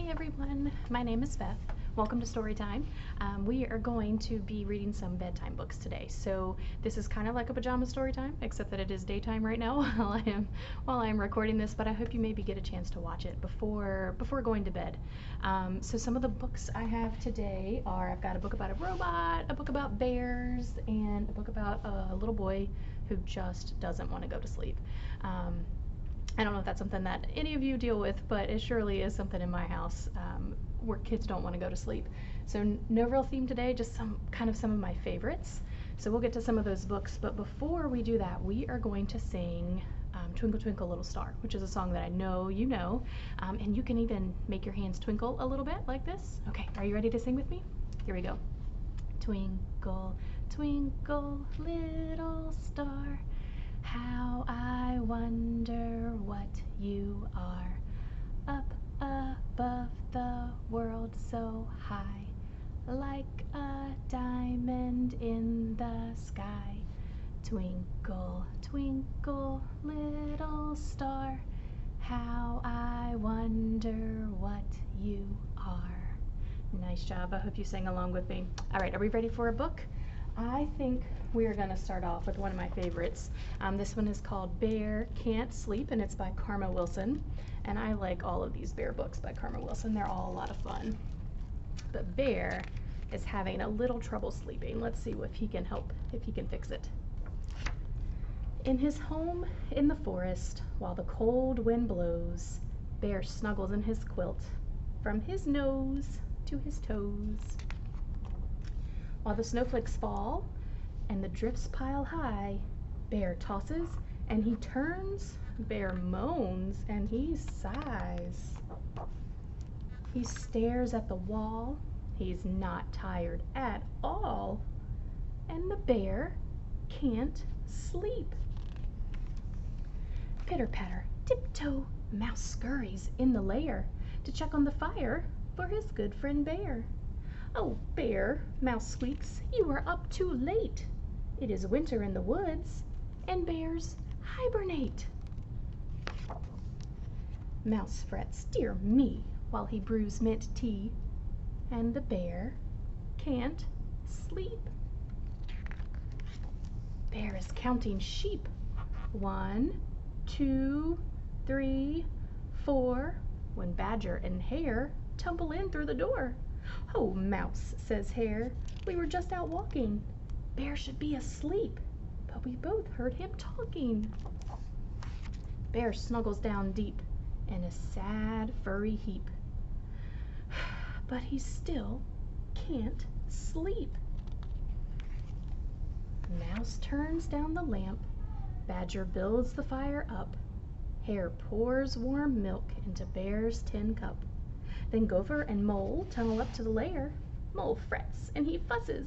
everyone, my name is Beth. Welcome to Storytime. We are going to be reading some bedtime books today. So this is kind of like a pajama story time, except that it is daytime right now while I am recording this. But I hope you maybe get a chance to watch it before going to bed. So some of the books I have today are: I've got a book about a robot, a book about bears, and a book about a little boy who just doesn't want to go to sleep. I don't know if that's something that any of you deal with, but it surely is something in my house where kids don't want to go to sleep. So no real theme today, just some of my favorites. So we'll get to some of those books, but before we do that, we are going to sing Twinkle Twinkle Little Star, which is a song that I know you know, and you can even make your hands twinkle a little bit like this. Okay, are you ready to sing with me? Here we go. Twinkle, twinkle, little star, how I wonder what you are, up above the world so high, like a diamond in the sky. Twinkle, twinkle, little star, how I wonder what you are. Nice job. I hope you sang along with me. All right, are we ready for a book? I think we are going to start off with one of my favorites. This one is called Bear Can't Sleep, and it's by Karma Wilson. And I like all of these bear books by Karma Wilson. They're all a lot of fun. But Bear is having a little trouble sleeping. Let's see if he can fix it. In his home in the forest, while the cold wind blows, Bear snuggles in his quilt, from his nose to his toes. While the snowflakes fall and the drifts pile high, Bear tosses and he turns, Bear moans and he sighs. He stares at the wall, he's not tired at all, and the bear can't sleep. Pitter-patter, tiptoe, Mouse scurries in the lair to check on the fire for his good friend Bear. "Oh, Bear," Mouse squeaks, "you are up too late. It is winter in the woods, and bears hibernate." Mouse frets, "Dear me," while he brews mint tea, and the bear can't sleep. Bear is counting sheep. 1, 2, 3, 4, when Badger and Hare tumble in through the door. "Oh, Mouse," says Hare, "we were just out walking. Bear should be asleep, but we both heard him talking." Bear snuggles down deep in a sad furry heap, but he still can't sleep. Mouse turns down the lamp, Badger builds the fire up, Hare pours warm milk into Bear's tin cup. Then Gopher and Mole tunnel up to the lair. Mole frets and he fusses.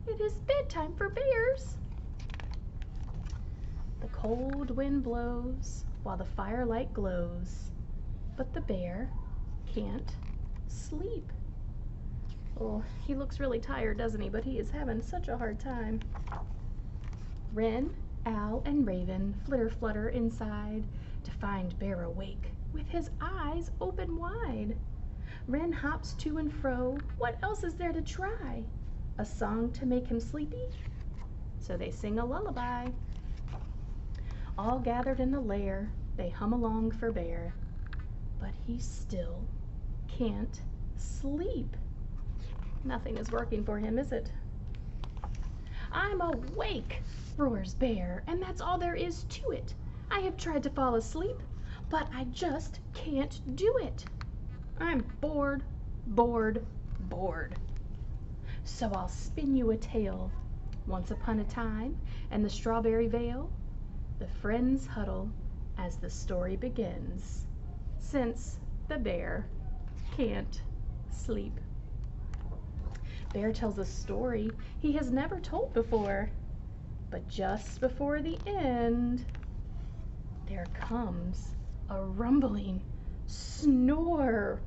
It is bedtime for bears. The cold wind blows while the firelight glows, but the bear can't sleep. Oh, he looks really tired, doesn't he? But he is having such a hard time. Wren, Owl, and Raven flitter-flutter inside to find Bear awake with his eyes open wide. Wren hops to and fro. What else is there to try? A song to make him sleepy? So they sing a lullaby. All gathered in the lair, they hum along for Bear, but he still can't sleep. Nothing is working for him, is it? "I'm awake," roars Bear, "and that's all there is to it. I have tried to fall asleep, but I just can't do it. I'm bored, bored, bored. So I'll spin you a tale. Once upon a time, in the strawberry vale, the friends huddle as the story begins, since the bear can't sleep." Bear tells a story he has never told before, but just before the end, there comes a rumbling snore.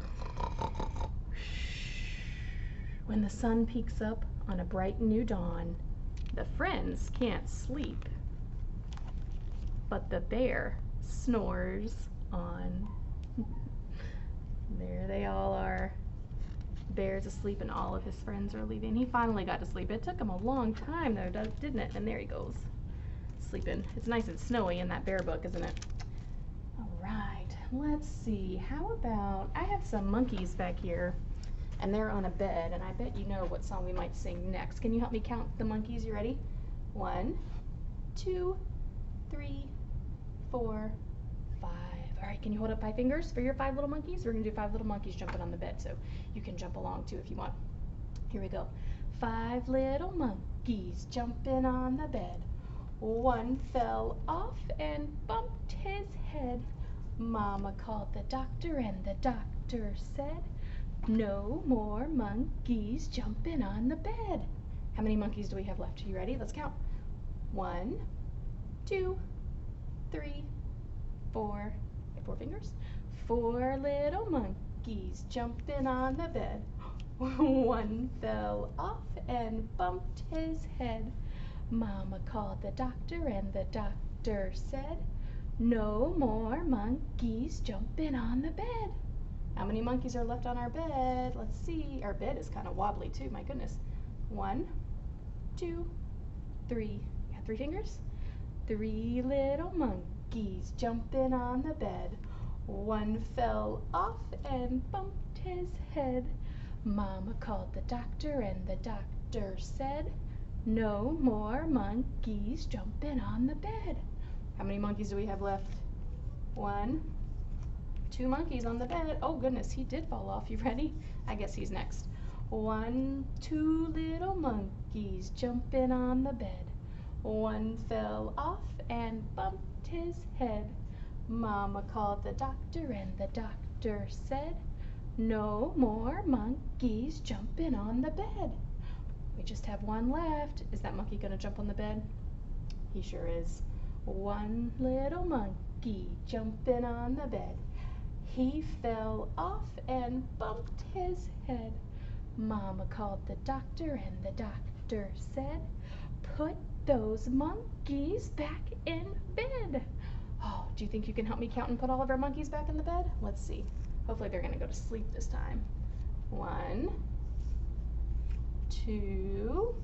When the sun peeks up on a bright new dawn, the friends can't sleep, but the bear snores on. There they all are. bear's asleep and all of his friends are leaving. He finally got to sleep. It took him a long time though, didn't it? And there he goes, sleeping. It's nice and snowy in that bear book, isn't it? All right, let's see. How about, I have some monkeys back here and they're on a bed, and I bet you know what song we might sing next. Can you help me count the monkeys? You ready? 1, 2, 3, 4, 5. All right, can you hold up 5 fingers for your 5 little monkeys? We're gonna do 5 little monkeys jumping on the bed, so you can jump along too if you want. Here we go. 5 little monkeys jumping on the bed. One fell off and bumped his head. Mama called the doctor and the doctor said, no more monkeys jumping on the bed. How many monkeys do we have left? Are you ready? Let's count. 1, 2, 3, 4. 4 fingers. 4 little monkeys jumping on the bed. One fell off and bumped his head. Mama called the doctor and the doctor said, no more monkeys jumping on the bed. How many monkeys are left on our bed? Let's see. Our bed is kind of wobbly too, my goodness. 1, 2, 3. You got 3 fingers? 3 little monkeys jumping on the bed. One fell off and bumped his head. Mama called the doctor and the doctor said, no more monkeys jumping on the bed. How many monkeys do we have left? 1, 2 monkeys on the bed. Oh goodness, he did fall off. You ready? I guess he's next. 1, 2 little monkeys jumping on the bed. One fell off and bumped his head. Mama called the doctor and the doctor said, no more monkeys jumping on the bed. We just have 1 left. Is that monkey gonna jump on the bed? He sure is. 1 little monkey jumping on the bed. He fell off and bumped his head. Mama called the doctor and the doctor said, put those monkeys back in bed. Oh, do you think you can help me count and put all of our monkeys back in the bed? Let's see. Hopefully they're gonna go to sleep this time. 1, 2,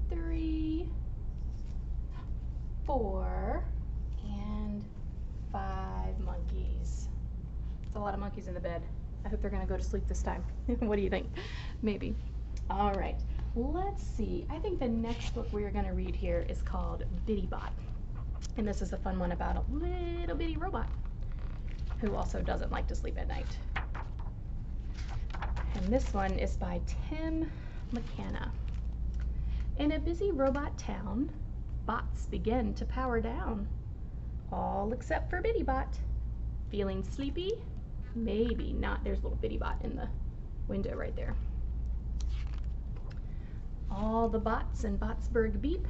3, 4, and 5 monkeys. It's a lot of monkeys in the bed. I hope they're gonna go to sleep this time. What do you think? Maybe. All right, let's see. I think the next book we are gonna read here is called Bitty Bot. And this is a fun one about a little bitty robot who also doesn't like to sleep at night. And this one is by Tim McKenna. In a busy robot town, bots begin to power down. All except for Bitty Bot. Feeling sleepy? Maybe not. There's a little Bitty Bot in the window right there. All the bots in Botsburg beep.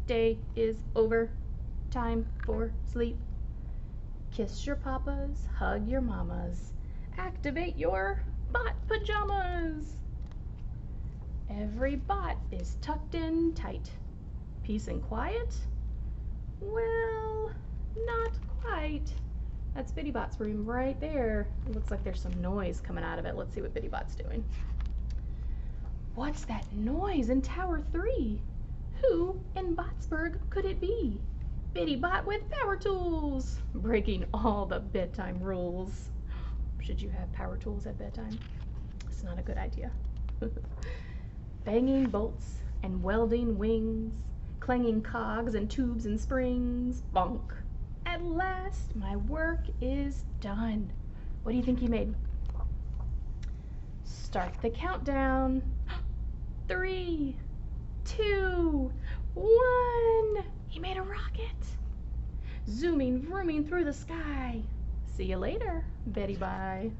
Day is over. Time for sleep. Kiss your papas, hug your mamas. Activate your bot pajamas. Every bot is tucked in tight. Peace and quiet? Well, not quite. That's Bitty Bot's room right there. It looks like there's some noise coming out of it. Let's see what Bitty Bot's doing. What's that noise in Tower 3? Who in Botsburg could it be? Bitty Bot with power tools, breaking all the bedtime rules. Should you have power tools at bedtime? It's not a good idea. Banging bolts and welding wings, clanging cogs and tubes and springs. Bonk. At last, my work is done. What do you think he made? Start the countdown. 3, 2, 1. He made a rocket. Zooming, vrooming through the sky. See you later, Betty Bye.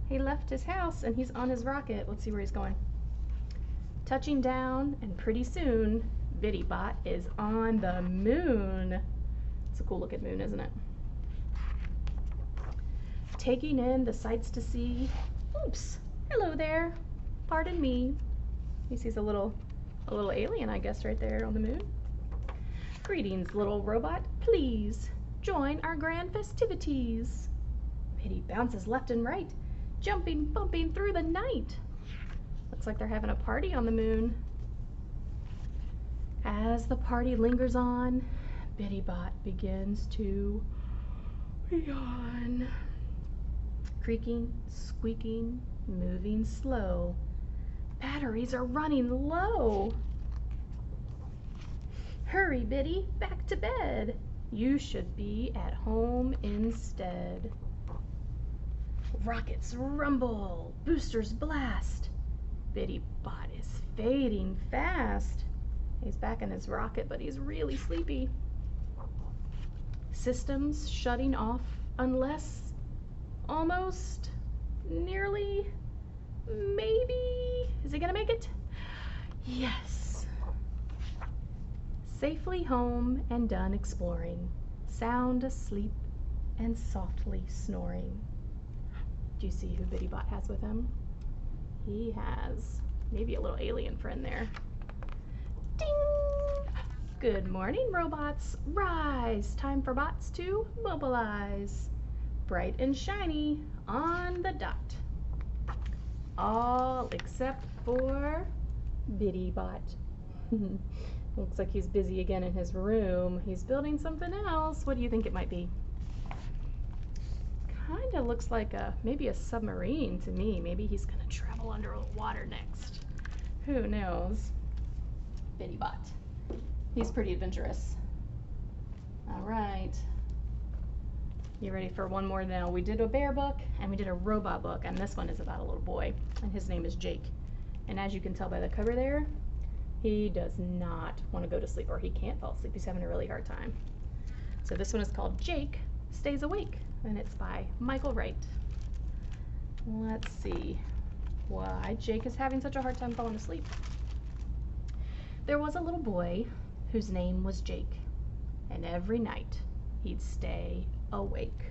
He left his house and he's on his rocket. Let's see where he's going. Touching down, and pretty soon, Bitty Bot is on the moon. It's a cool looking moon, isn't it? Taking in the sights to see. Oops, hello there. Pardon me. He sees a little alien, I guess, right there on the moon. Greetings, little robot. Please join our grand festivities. Bitty bounces left and right, jumping, bumping through the night. Looks like they're having a party on the moon. As the party lingers on, Bitty Bot begins to yawn. Creaking, squeaking, moving slow. Batteries are running low. Hurry, Bitty, back to bed. You should be at home instead. Rockets rumble, boosters blast. Bitty Bot is fading fast. He's back in his rocket, but he's really sleepy. Systems shutting off unless, almost, nearly, maybe. Is he gonna make it? Yes. Safely home and done exploring, sound asleep and softly snoring. Do you see who Bitty Bot has with him? He has maybe a little alien friend there. Ding! Good morning, robots. Rise! Time for bots to mobilize. Bright and shiny on the dot. All except for Bitty Bot. Looks like he's busy again in his room. He's building something else. What do you think it might be? Kinda looks like maybe a submarine to me. Maybe he's gonna travel under the water next. Who knows? Bitty Bot. He's pretty adventurous. All right. You ready for one more now? We did a bear book and we did a robot book, and this one is about a little boy, and his name is Jake. And as you can tell by the cover there, he does not want to go to sleep, or he can't fall asleep. He's having a really hard time. So this one is called Jake Stays Awake, and it's by Michael Wright. Let's see why Jake is having such a hard time falling asleep. There was a little boy whose name was Jake, and every night he'd stay awake.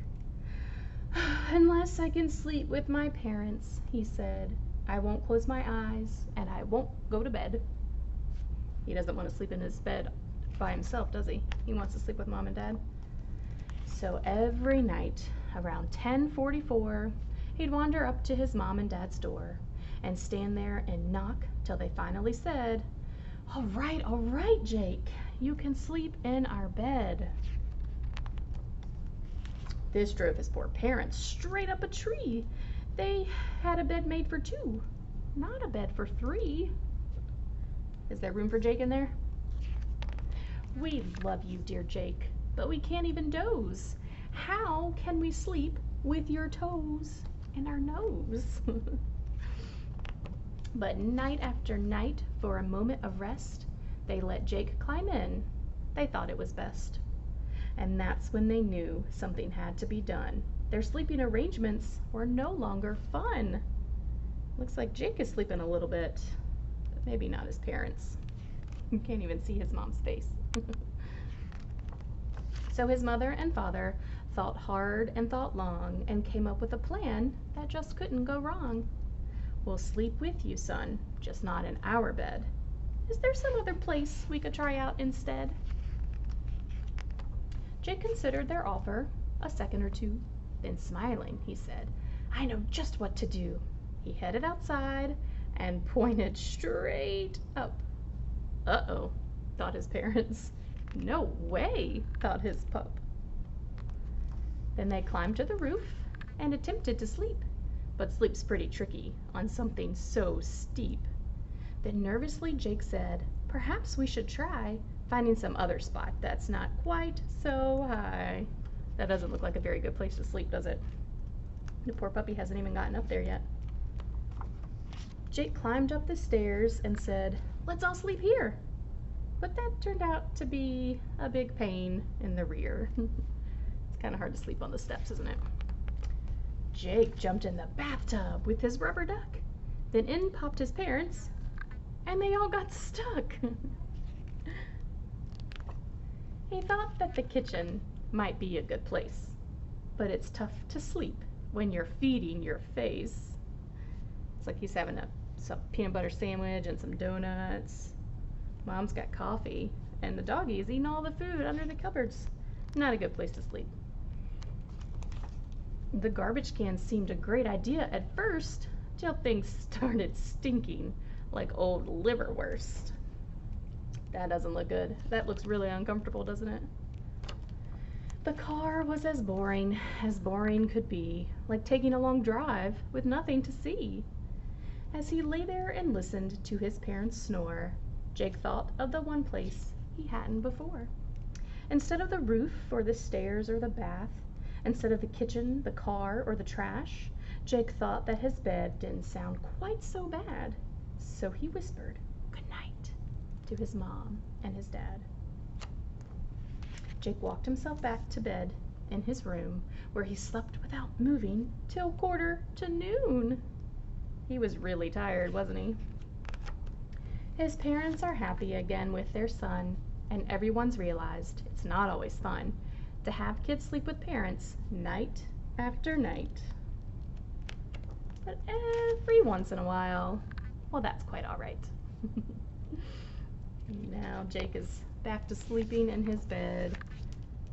Unless I can sleep with my parents, he said, I won't close my eyes and I won't go to bed. He doesn't want to sleep in his bed by himself, does he? He wants to sleep with Mom and Dad. So every night around 10:44, he'd wander up to his Mom and Dad's door and stand there and knock till they finally said, all right, Jake, you can sleep in our bed. This drove his poor parents straight up a tree. They had a bed made for two, not a bed for three. Is there room for Jake in there? We love you, dear Jake, but we can't even doze. How can we sleep with your toes in our nose? But night after night, for a moment of rest, they let Jake climb in. They thought it was best. And that's when they knew something had to be done. Their sleeping arrangements were no longer fun. Looks like Jake is sleeping a little bit, but maybe not his parents. You can't even see his mom's face. So his mother and father thought hard and thought long and came up with a plan that just couldn't go wrong. We'll sleep with you, son, just not in our bed. Is there some other place we could try out instead? Jake considered their offer a second or two. Then smiling, he said, I know just what to do. He headed outside and pointed straight up. Uh-oh, thought his parents. No way, thought his pup. Then they climbed to the roof and attempted to sleep. But sleep's pretty tricky on something so steep. Then nervously Jake said, perhaps we should try finding some other spot that's not quite so high. That doesn't look like a very good place to sleep, does it? The poor puppy hasn't even gotten up there yet. Jake climbed up the stairs and said, let's all sleep here. But that turned out to be a big pain in the rear. It's kind of hard to sleep on the steps, isn't it? Jake jumped in the bathtub with his rubber duck. Then in popped his parents, and they all got stuck. He thought that the kitchen might be a good place, but it's tough to sleep when you're feeding your face. It's like he's having some peanut butter sandwich and some donuts. Mom's got coffee, and the doggy is eating all the food under the cupboards. Not a good place to sleep. The garbage can seemed a great idea at first, till things started stinking like old liverwurst. That doesn't look good. That looks really uncomfortable, doesn't it? The car was as boring could be, like taking a long drive with nothing to see. As he lay there and listened to his parents snore, Jake thought of the one place he hadn't before. Instead of the roof or the stairs or the bath, instead of the kitchen, the car, or the trash, Jake thought that his bed didn't sound quite so bad. So he whispered, "Good night," to his mom and his dad. Jake walked himself back to bed in his room, where he slept without moving till 1:45. He was really tired, wasn't he? His parents are happy again with their son, and everyone's realized it's not always fun to have kids sleep with parents night after night. But every once in a while, well, that's quite all right. Now Jake is back to sleeping in his bed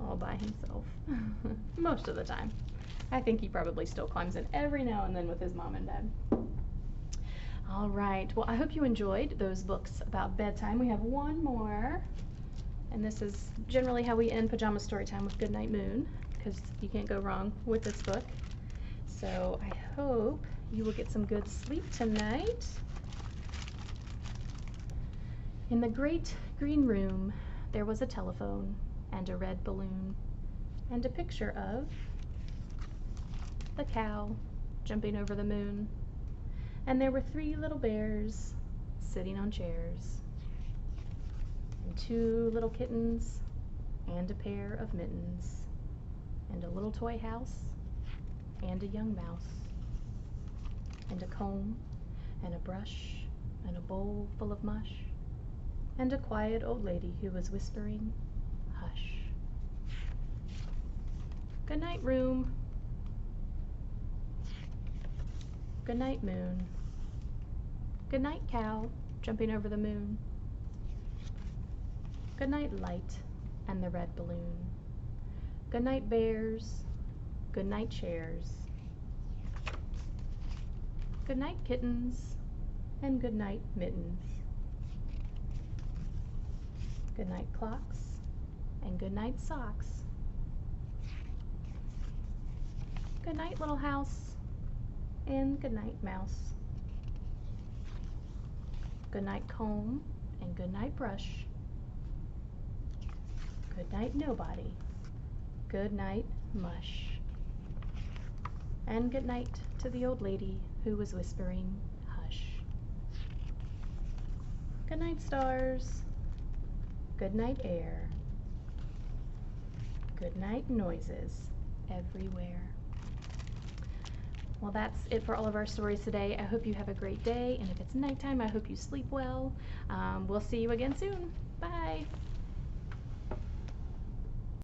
all by himself. Most of the time. I think he probably still climbs in every now and then with his mom and dad. All right, well, I hope you enjoyed those books about bedtime. We have one more, and this is generally how we end Pajama Storytime, with Goodnight Moon, because you can't go wrong with this book. So I hope you will get some good sleep tonight. In the great green room, there was a telephone and a red balloon and a picture of the cow jumping over the moon. And there were 3 little bears sitting on chairs, and 2 little kittens, and a pair of mittens, and a little toy house, and a young mouse, and a comb, and a brush, and a bowl full of mush, and a quiet old lady who was whispering, "Hush." Good night, room. Good night, moon. Good night, cow jumping over the moon. Good night, light and the red balloon. Good night, bears. Good night, chairs. Good night, kittens, and good night, mittens. Good night, clocks, and good night, socks. Good night, little house, and good night, mouse. Good night, comb, and good night, brush. Good night, nobody. Good night, mush. And good night to the old lady who was whispering, "Hush." Good night, stars. Good night, air. Good night, noises everywhere. Well, that's it for all of our stories today. I hope you have a great day, and if it's nighttime, I hope you sleep well. We'll see you again soon. Bye.